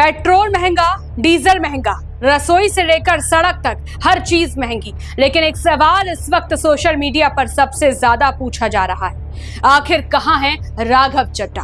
Petrol महंगा, diesel महंगा, रसोई से लेकर सड़क तक हर चीज महंगी। लेकिन एक सवाल इस वक्त सोशल मीडिया पर सबसे ज्यादा पूछा जा रहा है, आखिर कहां है राघव चड्ढा?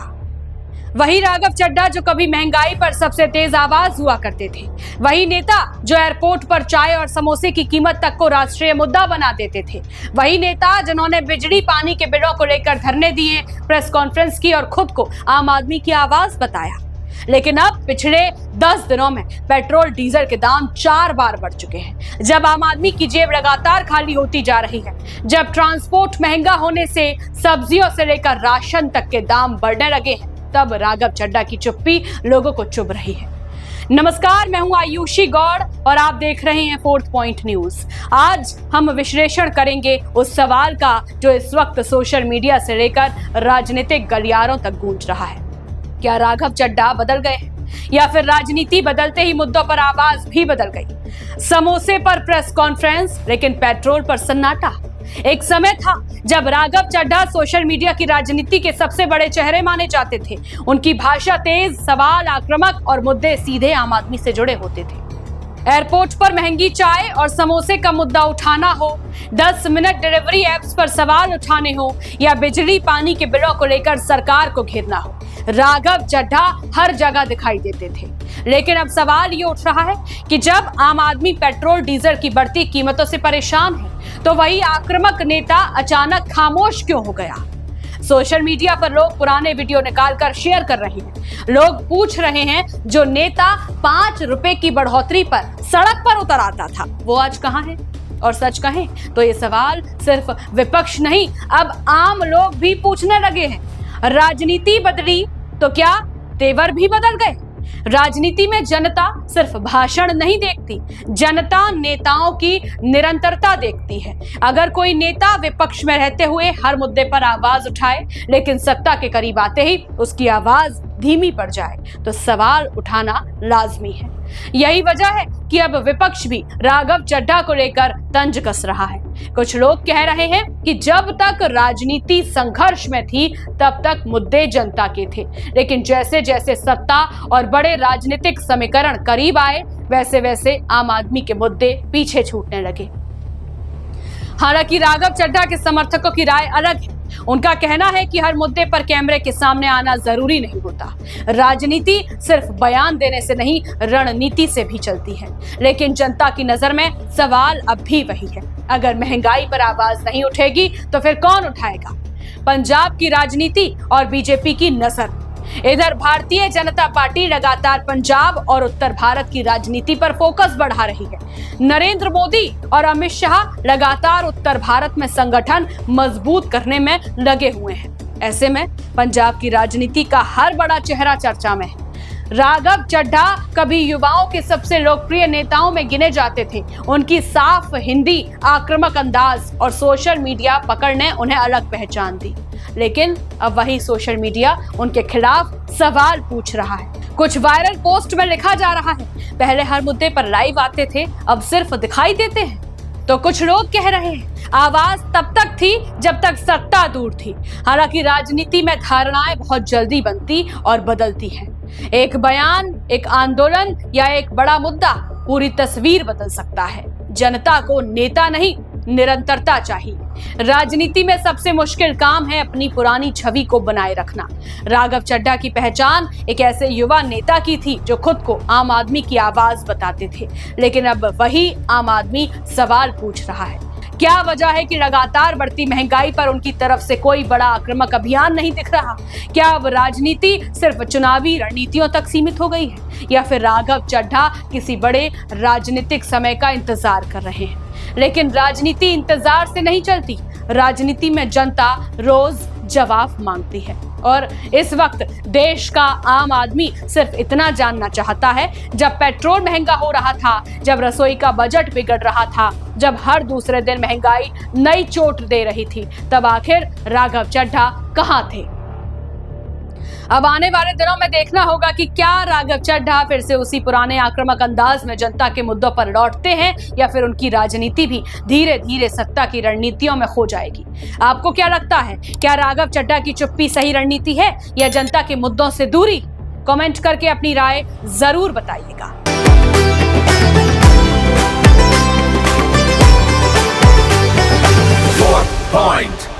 वही राघव चड्ढा जो कभी महंगाई पर सबसे तेज आवाज हुआ करते थे, वही नेता जो एयरपोर्ट पर चाय और समोसे की कीमत तक को राष्ट्रीय मुद्दा बना देते थे, वही नेता जिन्होंने बिजली पानी के बिलों को लेकर धरने दिए, प्रेस कॉन्फ्रेंस की और खुद को आम आदमी की आवाज बताया। लेकिन अब पिछले 10 दिनों में पेट्रोल डीजल के दाम 4 बार बढ़ चुके हैं। जब आम आदमी की जेब लगातार खाली होती जा रही है, जब ट्रांसपोर्ट महंगा होने से सब्जियों से लेकर राशन तक के दाम बढ़ने लगे हैं, तब राघव चड्ढा की चुप्पी लोगों को चुभ रही है। नमस्कार, मैं हूं आयुषी गौड़ और आप देख रहे हैं फोर्थ पॉइंट न्यूज। आज हम विश्लेषण करेंगे उस सवाल का जो इस वक्त सोशल मीडिया से लेकर राजनीतिक गलियारों तक गूंज रहा है। क्या राघव चड्ढा बदल गए या फिर राजनीति बदलते ही मुद्दों पर आवाज भी बदल गई? समोसे पर प्रेस कॉन्फ्रेंस लेकिन पेट्रोल पर सन्नाटा। एक समय था जब राघव चड्ढा सोशल मीडिया की राजनीति के सबसे बड़े चेहरे माने जाते थे। उनकी भाषा तेज, सवाल आक्रामक और मुद्दे सीधे आम आदमी से जुड़े होते थे। एयरपोर्ट पर महंगी चाय और समोसे का मुद्दा उठाना हो, 10 मिनट डिलीवरी एप्स पर सवाल उठाने हो या बिजली पानी के बिलों को लेकर सरकार को घेरना हो, राघव चड्ढा हर जगह दिखाई देते थे। लेकिन अब सवाल ये उठ रहा है कि जब आम आदमी पेट्रोल डीजल की बढ़ती कीमतों से परेशान है, तो वही आक्रामक नेता अचानक खामोश क्यों हो गया? सोशल मीडिया पर लोग पुराने वीडियो निकालकर शेयर कर रहे हैं। लोग पूछ रहे हैं, जो नेता 5 रुपए की बढ़ोतरी पर सड़क पर उतर आता था, वो आज कहां है? और सच कहें तो ये सवाल सिर्फ विपक्ष नहीं, अब आम लोग भी पूछने लगे हैं। राजनीति बदली तो क्या तेवर भी बदल गए? राजनीति में जनता सिर्फ भाषण नहीं देखती, जनता नेताओं की निरंतरता देखती है। अगर कोई नेता विपक्ष में रहते हुए हर मुद्दे पर आवाज उठाए, लेकिन सत्ता के करीब आते ही उसकी आवाज धीमी पड़ जाए, तो सवाल उठाना लाजमी है। यही वजह है कि अब विपक्ष भी राघव चड्ढा को लेकर तंज कस रहा है। कुछ लोग कह रहे हैं कि जब तक राजनीति संघर्ष में थी, तब तक मुद्दे जनता के थे, लेकिन जैसे जैसे सत्ता और बड़े राजनीतिक समीकरण करीब आए, वैसे वैसे आम आदमी के मुद्दे पीछे छूटने लगे। हालांकि राघव चड्ढा के समर्थकों की राय अलग है। उनका कहना है कि हर मुद्दे पर कैमरे के सामने आना जरूरी नहीं होता। राजनीति सिर्फ बयान देने से नहीं, रणनीति से भी चलती है। लेकिन जनता की नजर में सवाल अब भी वही है, अगर महंगाई पर आवाज नहीं उठेगी तो फिर कौन उठाएगा? पंजाब की राजनीति और बीजेपी की नजर। इधर भारतीय जनता पार्टी लगातार पंजाब और उत्तर भारत की राजनीति पर फोकस बढ़ा रही है। नरेंद्र मोदी और अमित शाह लगातार उत्तर भारत में संगठन मजबूत करने में लगे हुए हैं। ऐसे में पंजाब की राजनीति का हर बड़ा चेहरा चर्चा में है। राघव चड्ढा कभी युवाओं के सबसे लोकप्रिय नेताओं में गिने जाते थे। उनकी साफ हिंदी, आक्रामक अंदाज और सोशल मीडिया पकड़ ने उन्हें अलग पहचान दी। लेकिन अब वही सोशल मीडिया उनके खिलाफ सवाल पूछ रहा है। कुछ वायरल पोस्ट में लिखा जा रहा है, पहले हर मुद्दे पर लाइव आते थे, अब सिर्फ दिखाई देते हैं। तो कुछ लोग कह रहे हैं, आवाज तब तक थी जब तक सत्ता दूर थी। हालांकि राजनीति में धारणाएं बहुत जल्दी बनती और बदलती हैं। एक बयान, एक आंदोलन या एक बड़ा मुद्दा पूरी तस्वीर बदल सकता है। जनता को नेता नहीं, निरंतरता चाहिए। राजनीति में सबसे मुश्किल काम है अपनी पुरानी छवि को बनाए रखना। राघव चड्ढा की पहचान एक ऐसे युवा नेता की थी जो खुद को आम आदमी की आवाज बताते थे। लेकिन अब वही आम आदमी सवाल पूछ रहा है। क्या वजह है कि लगातार बढ़ती महंगाई पर उनकी तरफ से कोई बड़ा आक्रामक अभियान नहीं दिख रहा? क्या अब राजनीति सिर्फ चुनावी रणनीतियों तक सीमित हो गई है, या फिर राघव चड्ढा किसी बड़े राजनीतिक समय का इंतजार कर रहे हैं? लेकिन राजनीति इंतजार से नहीं चलती, राजनीति में जनता रोज जवाब मांगती है। और इस वक्त देश का आम आदमी सिर्फ इतना जानना चाहता है, जब पेट्रोल महंगा हो रहा था, जब रसोई का बजट बिगड़ रहा था, जब हर दूसरे दिन महंगाई नई चोट दे रही थी, तब आखिर राघव चड्ढा कहां थे? अब आने वाले दिनों में देखना होगा कि क्या राघव चड्ढा फिर से उसी पुराने आक्रामक अंदाज में जनता के मुद्दों पर लौटते हैं, या फिर उनकी राजनीति भी धीरे धीरे सत्ता की रणनीतियों में खो जाएगी। आपको क्या लगता है, क्या राघव चड्ढा की चुप्पी सही रणनीति है या जनता के मुद्दों से दूरी? कमेंट करके अपनी राय जरूर बताइएगा।